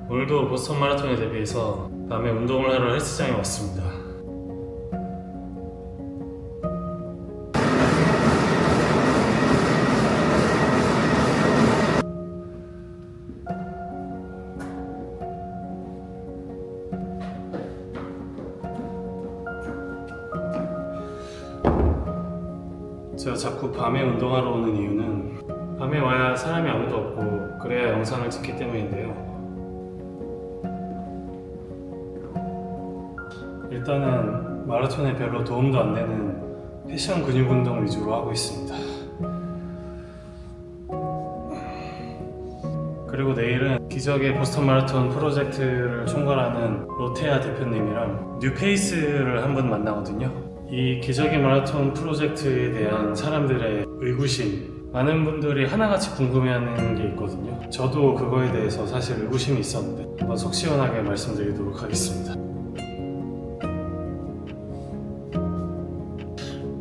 오늘도 보스턴 마라톤에 대비해서 밤에 운동을 하러 헬스장에 왔습니다. 제가 자꾸 밤에 운동하러 오는 이유는 밤에 와야 사람이 아무도 없고 그래야 영상을 찍기 때문인데요. 일단은 마라톤에 별로 도움도 안 되는 패션 근육 운동 위주로 하고 있습니다. 그리고 내일은 기적의 보스턴 마라톤 프로젝트를 총괄하는 로테아 대표님이랑 뉴페이스를 한 분 만나거든요. 이 기적의 마라톤 프로젝트에 대한 사람들의 의구심, 많은 분들이 하나같이 궁금해하는 게 있거든요. 저도 그거에 대해서 사실 의구심이 있었는데 한번 속 시원하게 말씀드리도록 하겠습니다.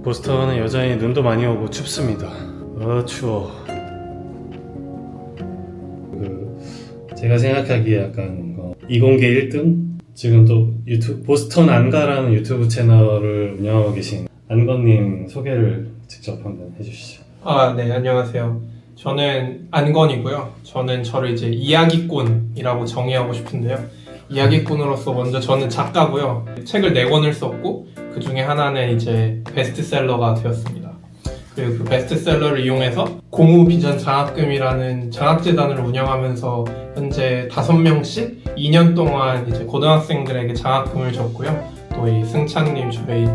보스턴은 여전히 눈도 많이 오고 춥습니다. 추워. 제가 생각하기에 약간 이공계 1등? 지금 또 보스턴 안가라는 유튜브 채널을 운영하고 계신 안건님 소개를 직접 한번 해주시죠. 네, 안녕하세요. 저는 안건이고요. 저는 저를 이제 이야기꾼이라고 정의하고 싶은데요. 이야기꾼으로서 먼저 저는 작가고요. 책을 4권을 썼고 그 중에 하나는 이제 베스트셀러가 되었습니다. 그리고 그 베스트셀러를 이용해서 공우 비전 장학금이라는 장학재단을 운영하면서 현재 5명씩 2년 동안 이제 고등학생들에게 장학금을 줬고요. 또 이 승찬님, 저희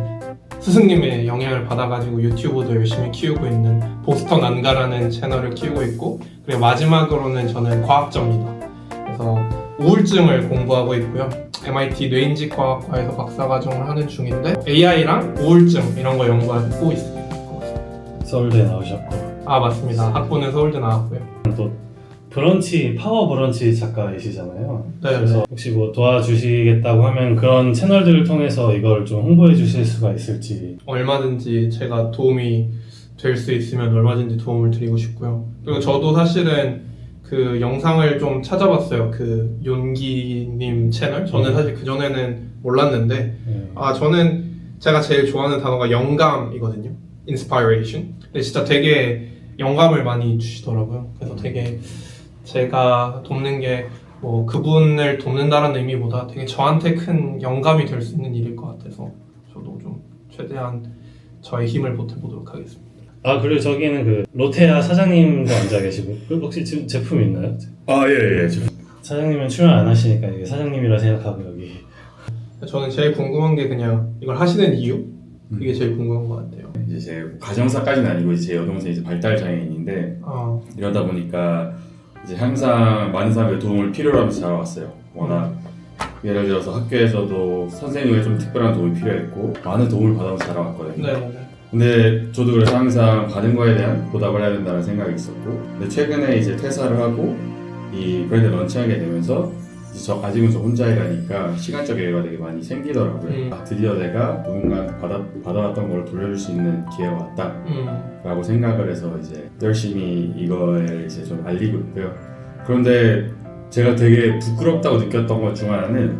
스승님의 영향을 받아가지고 유튜브도 열심히 키우고 있는 보스턴 안가라는 채널을 키우고 있고, 그리고 마지막으로는 저는 과학자입니다. 그래서 우울증을 공부하고 있고요. MIT 뇌인지과학과에서 박사과정을 하는 중인데 AI랑 우울증 이런 거 연구하고 있습니다. 서울대 나오셨고. 맞습니다. 학부는 서울대 나왔고요. 또 브런치, 파워 브런치 작가이시잖아요. 네. 그래서 혹시 뭐 도와주시겠다고 하면 그런 채널들을 통해서 이걸 좀 홍보해 주실 수가 있을지. 얼마든지 제가 도움이 될 수 있으면 얼마든지 도움을 드리고 싶고요. 그리고 저도 사실은 그 영상을 좀 찾아봤어요. 그 윤기님 채널. 저는 사실 그전에는 몰랐는데 저는 제가 제일 좋아하는 단어가 영감이거든요. inspiration. 근데 진짜 되게 영감을 많이 주시더라고요. 그래서 되게 제가 돕는 게 뭐 그분을 돕는다는 의미보다 되게 저한테 큰 영감이 될 수 있는 일일 것 같아서 저도 좀 최대한 저의 힘을 보태보도록 하겠습니다. 그리고 저기는 그 로테아 사장님도 앉아 계시고, 혹시 지금 제품 있나요? 예. 사장님은 출연 안 하시니까 이게 사장님이라 생각하고 여기. 저는 제일 궁금한 게 그냥 이걸 하시는 이유? 그게 제일 궁금한 것 같아요. 이제 제 가정사까지는 아니고 이제 제 여동생이 이제 발달 장애인인데 이러다 보니까 이제 항상 많은 사람의 도움을 필요로 하면서 자라왔어요. 워낙 예를 들어서 학교에서도 선생님의 좀 특별한 도움이 필요했고 많은 도움을 받아서 자라왔거든요. 네. 근데 저도 그래서 항상 받은 거에 대한 보답을 해야 된다는 생각이 있었고, 근데 최근에 이제 퇴사를 하고 이 브랜드 런칭하게 되면서 아직은 저 혼자 일하니까 시간적 여유가 되게 많이 생기더라고요. 드디어 내가 누군가한테 받아왔던 걸 돌려줄 수 있는 기회가 왔다 라고 생각을 해서 이제 열심히 이걸 이제 좀 알리고 있고요. 그런데 제가 되게 부끄럽다고 느꼈던 것 중 하나는,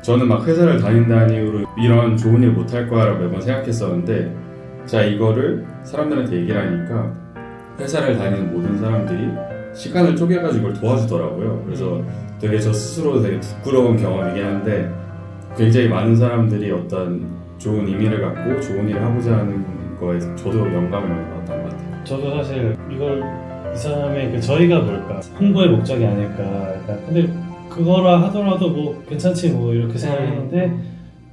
저는 막 회사를 다닌다는 이유로 이런 좋은 일 못할 거라고 매번 생각했었는데, 자 이거를 사람들한테 얘기를 하니까 회사를 다니는 모든 사람들이 시간을 쪼개가지고 이걸 도와주더라고요. 그래서 되게 저 스스로 되게 부끄러운 경험이긴 한데, 굉장히 많은 사람들이 어떤 좋은 의미를 갖고 좋은 일을 하고자 하는 거에 저도 영감을 많이 받았던 것 같아요. 저도 사실 이걸 이 사람의 저희가 뭘까, 홍보의 목적이 아닐까. 근데 그거라 하더라도 뭐 괜찮지 뭐 이렇게 생각했는데,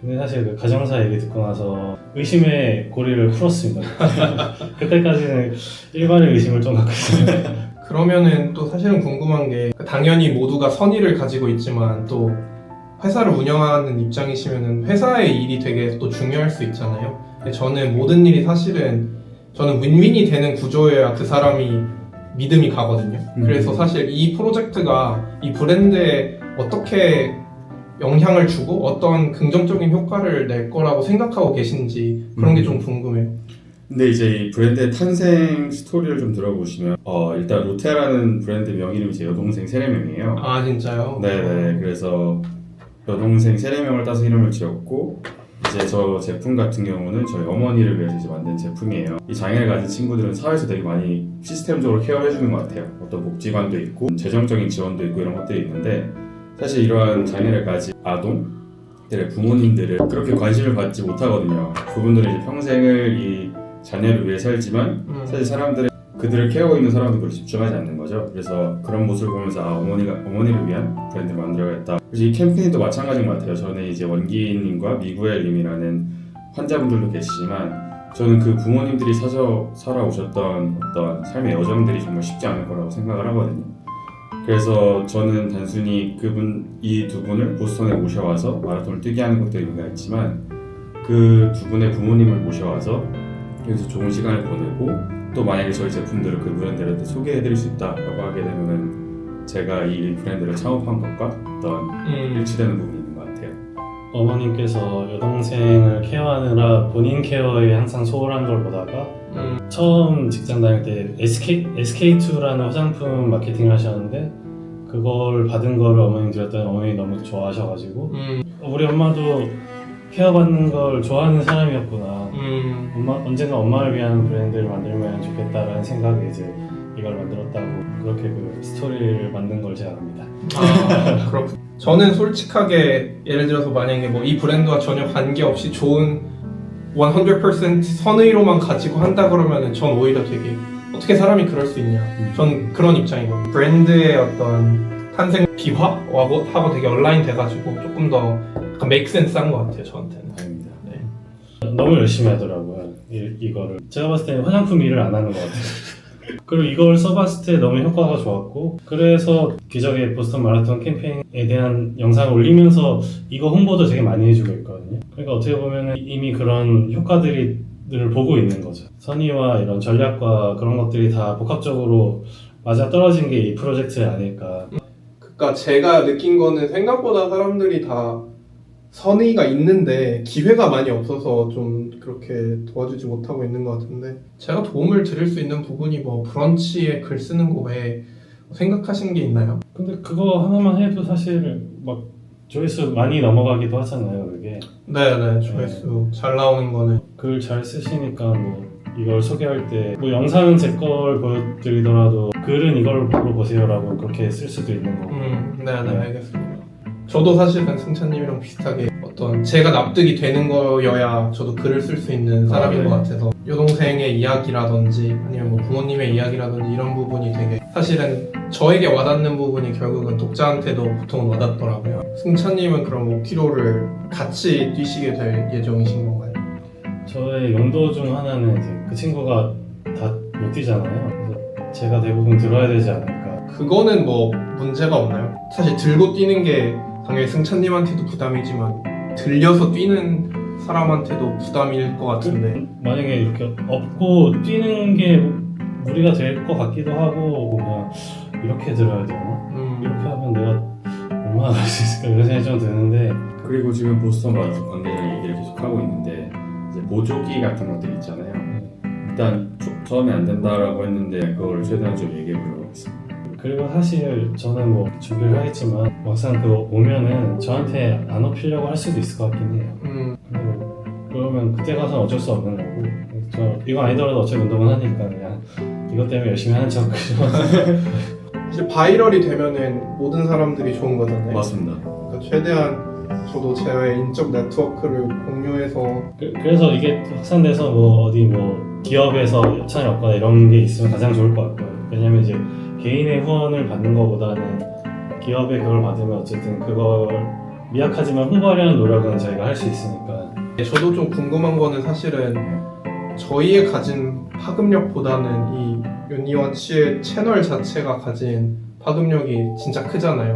근데 사실 그 가정사 얘기 듣고 나서 의심의 고리를 풀었습니다. 그때까지는 일반의 의심을 좀 갖고 있었는데. 그러면은 또 사실은 궁금한 게, 당연히 모두가 선의를 가지고 있지만 또 회사를 운영하는 입장이시면은 회사의 일이 되게 또 중요할 수 있잖아요. 근데 저는 모든 일이 사실은 저는 윈윈이 되는 구조여야 그 사람이 믿음이 가거든요. 그래서 사실 이 프로젝트가 이 브랜드에 어떻게 영향을 주고 어떤 긍정적인 효과를 낼 거라고 생각하고 계신지 그런 게 좀 궁금해요. 근데 이제 이 브랜드의 탄생 스토리를 좀 들어보시면 일단 로테라는 브랜드 명이름이 제 여동생 세례명이에요. 아 진짜요? 네네. 그래서 여동생 세례명을 따서 이름을 지었고 이제 저 제품 같은 경우는 저희 어머니를 위해서 이제 만든 제품이에요. 이 장애를 가진 친구들은 사회에서 되게 많이 시스템적으로 케어해주는 것 같아요. 어떤 복지관도 있고 재정적인 지원도 있고 이런 것들이 있는데 사실 이러한 장애를 가진 아동들의 부모님들을 그렇게 관심을 받지 못하거든요. 그분들은 이제 평생을 이 자녀를 위해 살지만 사실 사람들은 그들을 케어하고 있는 사람들 별로 집중하지 않는 거죠. 그래서 그런 모습을 보면서 어머니를 위한 브랜드를 만들어야겠다. 그래서 이 캠페인도 마찬가지인 것 같아요. 저는 이제 원기님과 미구엘님이라는 환자분들도 계시지만 저는 그 부모님들이 살아오셨던 어떤 삶의 여정들이 정말 쉽지 않을 거라고 생각을 하거든요. 그래서 저는 단순히 이 두 분을 보스턴에 모셔와서 마라톤을 뛰게 하는 것도 의미가 있지만 그 두 분의 부모님을 모셔와서 여기서 좋은 시간을 보내고 또 만약에 저희 제품들을 그 브랜드한테 소개해드릴 수 있다라고 하게 되면은 제가 이 브랜드를 창업한 것과 어떤 일치되는 부분이 있는 것 같아요. 어머님께서 여동생을 케어하느라 본인 케어에 항상 소홀한 걸 보다가 처음 직장 다닐 때 SK2라는 화장품 마케팅을 하셨는데 그걸 받은 거를 어머님 드렸더니 어머님이 너무 좋아하셔가지고 우리 엄마도 케어받는 걸 좋아하는 사람이었구나. 언젠가 엄마를 위한 브랜드를 만들면 좋겠다라는 생각에 이제 이걸 만들었다고 그렇게 그 스토리를 만든 걸 제가 압니다. 아 그렇군. 저는 솔직하게 예를 들어서 만약에 뭐 이 브랜드와 전혀 관계없이 좋은 100% 선의로만 가지고 한다 그러면은 전 오히려 되게 어떻게 사람이 그럴 수 있냐. 전 그런 입장이거든요. 브랜드의 어떤 탄생 비화하고 되게 얼라인 돼가지고 조금 더 약간 메이크 센스한 것 같아요 저한테는. 다행입니다. 너무 열심히 하더라고요. 이거를 제가 봤을 때는 화장품 일을 안 하는 것 같아요. 그리고 이걸 써봤을 때 너무 효과가 좋았고 그래서 기적의 보스턴 마라톤 캠페인에 대한 영상을 올리면서 이거 홍보도 되게 많이 해주고 있거든요. 그러니까 어떻게 보면 이미 그런 효과들을 보고 있는 거죠. 선의와 이런 전략과 그런 것들이 다 복합적으로 맞아 떨어진 게 이 프로젝트 아닐까. 그러니까 제가 느낀 거는 생각보다 사람들이 다 선의가 있는데 기회가 많이 없어서 좀 그렇게 도와주지 못하고 있는 것 같은데 제가 도움을 드릴 수 있는 부분이 뭐 브런치에 글 쓰는 거 외에 생각하신 게 있나요? 근데 그거 하나만 해도 사실 막 조회수 많이 넘어가기도 하잖아요. 그게 네네 조회수 잘 나오는 거는 글 잘 쓰시니까 뭐 이걸 소개할 때 뭐 영상은 제 걸 보여드리더라도 글은 이걸 보세요라고 그렇게 쓸 수도 있는 거고. 네네 알겠습니다. 저도 사실은 승찬님이랑 비슷하게 어떤 제가 납득이 되는 거여야 저도 글을 쓸 수 있는 사람인 네. 것 같아서 여동생의 이야기라든지 아니면 뭐 부모님의 이야기라든지 이런 부분이 되게 사실은 저에게 와닿는 부분이 결국은 독자한테도 보통은 와닿더라고요. 승찬님은 그럼 5km를 같이 뛰시게 될 예정이신 건가요? 저의 용도 중 하나는 이제 그 친구가 다 못 뛰잖아요. 그래서 제가 대부분 들어야 되지 않을까. 그거는 뭐 문제가 없나요? 사실 들고 뛰는 게 당연히 승찬님한테도 부담이지만 들려서 뛰는 사람한테도 부담일 것 같은데 만약에 이렇게 업고 뛰는 게 무리가 될 것 같기도 하고 그냥 이렇게 들어야 되나? 이렇게 하면 내가 얼마나 갈 수 있을까 이런 생각이 좀 드는데 그리고 지금 보스턴 마라톤 관계자랑 얘기를 계속 하고 있는데 이제 보조기 같은 것들 있잖아요. 일단 처음에 안 된다라고 했는데 그걸 최대한 좀 얘기해 보려고 했습니다. 그리고 사실 저는 뭐 준비를 하겠지만 막상 그거 오면은 저한테 안 업히려고 할 수도 있을 것 같긴 해요. 그리고 그러면 그때 가서는 어쩔 수 없는 거고 저 이거 아니더라도 어차피 운동은 하니까 그냥 이것 때문에 열심히 하는 척 사실 바이럴이 되면은 모든 사람들이 좋은 거잖아요. 맞습니다. 그러니까 최대한 저도 제 인적 네트워크를 공유해서 그래서 이게 확산돼서 뭐 어디 뭐 기업에서 협찬을 얻거나 이런 게 있으면 가장 좋을 것 같고요. 왜냐면 이제 개인의 후원을 받는 것보다는 기업의 그걸 받으면 어쨌든 그걸 미약하지만 홍보하려는 노력은 저희가 할 수 있으니까. 저도 좀 궁금한 거는 사실은 저희의 가진 파급력보다는 이 유니워치의 채널 자체가 가진 파급력이 진짜 크잖아요.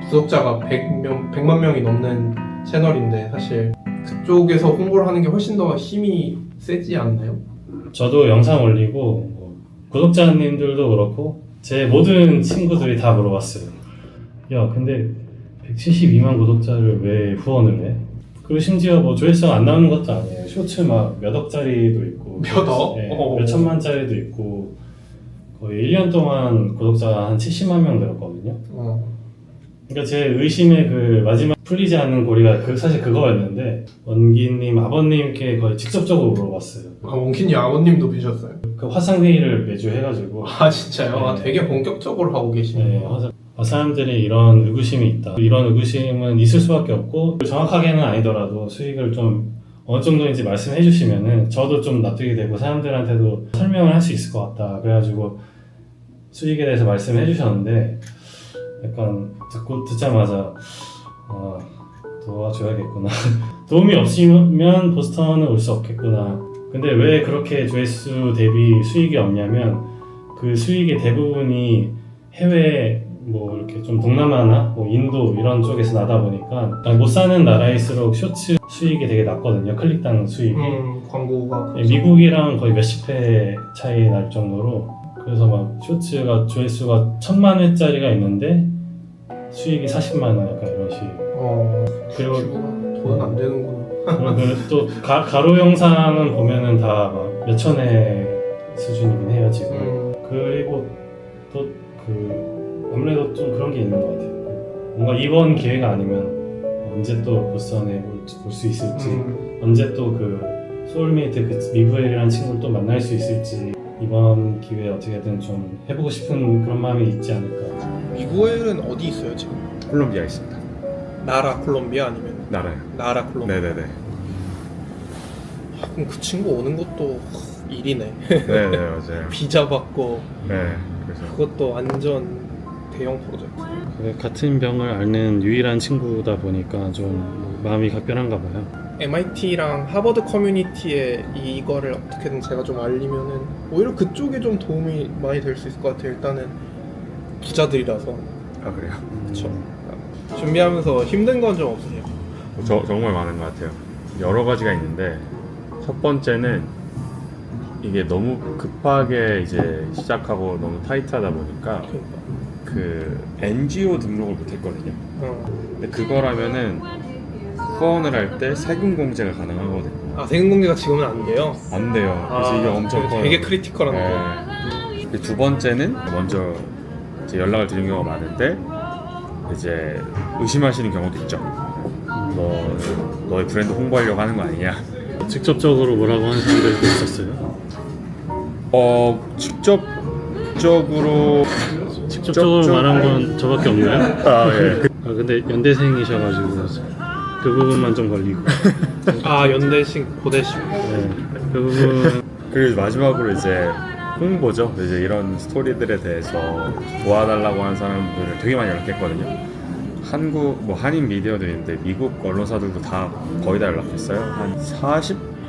구독자가 100만 명이 넘는 채널인데 사실 그쪽에서 홍보를 하는 게 훨씬 더 힘이 세지 않나요? 저도 영상 올리고 뭐 구독자님들도 그렇고 제 모든 친구들이 다 물어봤어요. 야 근데 172만 구독자를 왜 후원을 해? 그리고 심지어 뭐 조회수가 안 나오는 것도 아니에요. 쇼츠 막 몇 억짜리도 있고 몇억? 네, 몇 천만짜리도 있고 거의 1년 동안 구독자가 한 70만 명 늘었거든요. 그러니까 제 의심의 그 마지막 풀리지 않는 고리가 사실 그거였는데 원기님 아버님께 거의 직접적으로 물어봤어요. 원키님 아버님도 뵈셨어요? 그 화상회의를 매주 해가지고 아 진짜요? 아, 네. 되게 본격적으로 하고 계시네요. 사람들이 이런 의구심이 있다. 이런 의구심은 있을 수밖에 없고 정확하게는 아니더라도 수익을 좀 어느 정도인지 말씀해 주시면은 저도 좀 납득이 되고 사람들한테도 설명을 할 수 있을 것 같다. 그래가지고 수익에 대해서 말씀해 주셨는데 약간 듣자마자 도와줘야겠구나. 도움이 없으면 보스턴은 올 수 없겠구나. 근데 왜 그렇게 조회수 대비 수익이 없냐면 그 수익의 대부분이 해외 뭐 이렇게 좀 동남아나 뭐 인도 이런 쪽에서 나다 보니까 못 사는 나라일수록 쇼츠 수익이 되게 낮거든요. 클릭당 수익이. 광고가 미국이랑 거의 몇십 회 차이 날 정도로 그래서 막 쇼츠가 조회수가 1000만 회짜리가 있는데 수익이 40만 원 약간 이런 식. 그리고 돈은 안 되는구나. 그리고 또 가로 영상은 보면은 다 막 몇천 회 수준이긴 해요 지금. 그리고 또 아무래도 좀 그런 게 있는 것 같아요. 뭔가 이번 기회가 아니면 언제 또 보스턴에 올 수 있을지, 언제 또 그 소울메이트 그 미부엘이라는 친구를 또 만날 수 있을지 이번 기회에 어떻게든 좀 해보고 싶은 그런 마음이 있지 않을까. 미구엘은 어디 있어요 지금? 콜롬비아 있습니다. 나라 콜롬비아 아니면? 나라요. 나라 콜롬비아. 네네네. 그럼 그 친구 오는 것도 일이네. 네네 맞아요. 비자 받고 네. 그래서 그것도 완전 대형 프로젝트. 같은 병을 앓는 유일한 친구다 보니까 좀 마음이 각별한가 봐요. MIT랑 하버드 커뮤니티에 이거를 어떻게든 제가 좀 알리면은 오히려 그쪽에 좀 도움이 많이 될 수 있을 것 같아요. 일단은 부자들이라서. 아 그래요? 그렇죠. 준비하면서 힘든 건 좀 없으세요? 정말 많은 것 같아요. 여러 가지가 있는데 첫 번째는 이게 너무 급하게 이제 시작하고 너무 타이트하다 보니까 그러니까. 그 NGO 등록을 못했거든요. 어. 근데 그거라면은 후원을 할 때 세금 공제가 가능하거든요. 아 세금 공개가 지금은 안 돼요? 안 돼요. 그래서 이게 엄청 커요. 되게 크리티컬한데. 네. 두 번째는 먼저 이제 연락을 드린 경우가 많은데 이제 의심하시는 경우도 있죠. 너의 브랜드 홍보하려고 하는 거 아니냐? 직접적으로 뭐라고 하는 사람들도 있었어요? 직접적으로 말한 건 저밖에 없나요? 아 예. 근데 연대생이셔가지고 그 부분만 좀 걸리고. 아 연대식 고대식. 네, 그 부분. 그리고 마지막으로 이제 홍보죠. 이제 이런 스토리들에 대해서 도와달라고 하는 사람들을 되게 많이 연락했거든요. 한인 미디어도 있는데 미국 언론사들도 다 거의 다 연락했어요. 한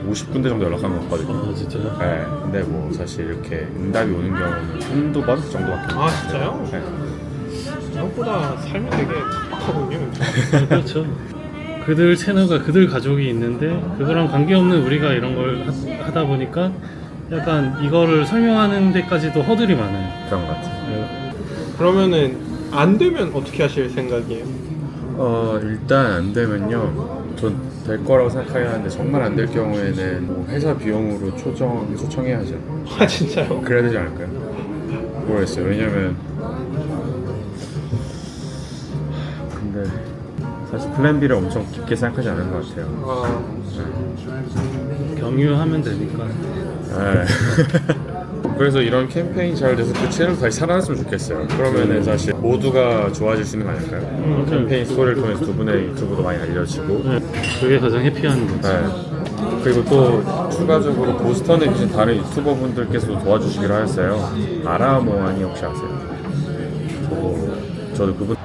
50군데 정도 연락한 것 같거든요. 진짜요? 네. 근데 뭐 사실 이렇게 응답이 오는 경우는 한두 번 정도밖에 아 진짜요? 네. 생각보다 삶이 되게 팍팍하군요. 그렇죠. 그들 채널과 그들 가족이 있는데 그거랑 관계없는 우리가 이런 걸 하다 보니까 약간 이거를 설명하는 데까지도 허들이 많아요. 그런 것 같아요. 그러면은 안 되면 어떻게 하실 생각이에요? 일단 안 되면요. 전 될 거라고 생각하긴 하는데 정말 안 될 경우에는 뭐 회사 비용으로 초청해야죠. 아 진짜요? 그래야 되지 않을까요? 모르겠어요. 왜냐면 근데 사실 플랜 B를 엄청 깊게 생각하지 않은 것 같아요. 아 경유하면 되니까. 네. 그래서 이런 캠페인이 잘 돼서 그 채널 다시 살아났으면 좋겠어요. 그러면은 사실 모두가 좋아질 수 있는 거 아닐까요? 캠페인 스토리를 통해서 두 분의 유튜브도 많이 알려지고 그게 가장 해피한 거죠. 네. 그리고 또 추가적으로 보스턴에 계신 다른 유튜버 분들께서도 도와주시기로 하였어요. 아라모아니 혹시 아세요? 저도 그분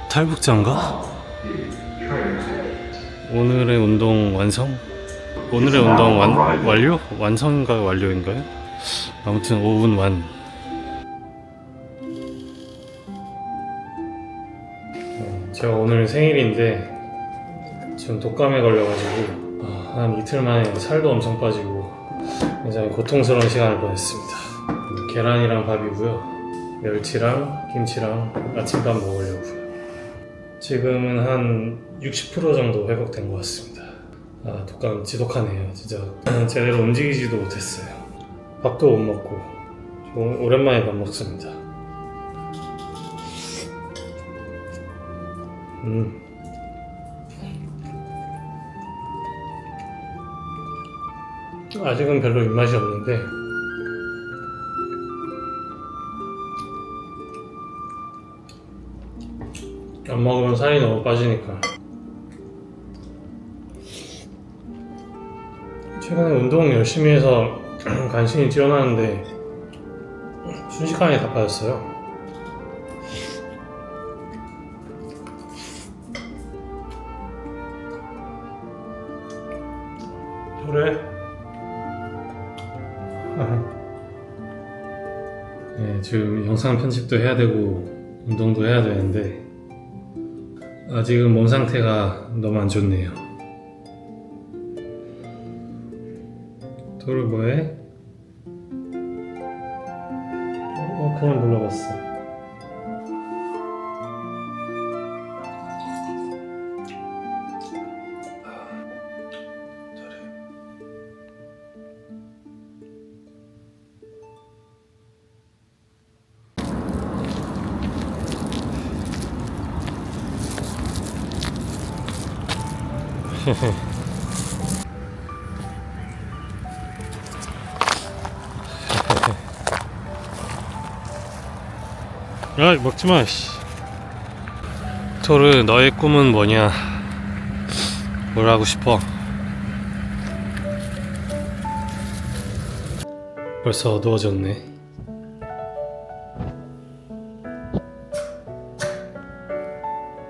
탈북자인가? 오늘의 운동 완성? 오늘의 운동 완료? 완성인가요? 완료인가요? 아무튼 5분 완. 제가 오늘 생일인데 전 독감에 걸려가지고 한 이틀 만에 살도 엄청 빠지고 굉장히 고통스러운 시간을 보냈습니다. 계란이랑 밥이고요. 멸치랑 김치랑 아침밥 먹으려고요. 지금은 한 60% 정도 회복된 것 같습니다. 독감 지독하네요. 진짜 제대로 움직이지도 못했어요. 밥도 못 먹고 오랜만에 밥 먹습니다. 아직은 별로 입맛이 없는데 안 먹으면 살이 너무 빠지니까. 최근에 운동 열심히 해서 간신히 뛰어나는데 순식간에 다 빠졌어요. 그래? 네, 지금 영상 편집도 해야 되고 운동도 해야 되는데 아직은 몸 상태가 너무 안 좋네요. 도로 뭐해? 그냥 눌러봤어. 야, 먹지마. 토르, 너의 꿈은 뭐냐? 뭘 하고 싶어? 벌써 어두워졌네.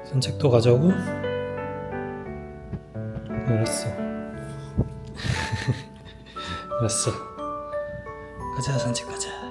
산책도 가자고? 알았어. 알았어. 가자, 산책 가자.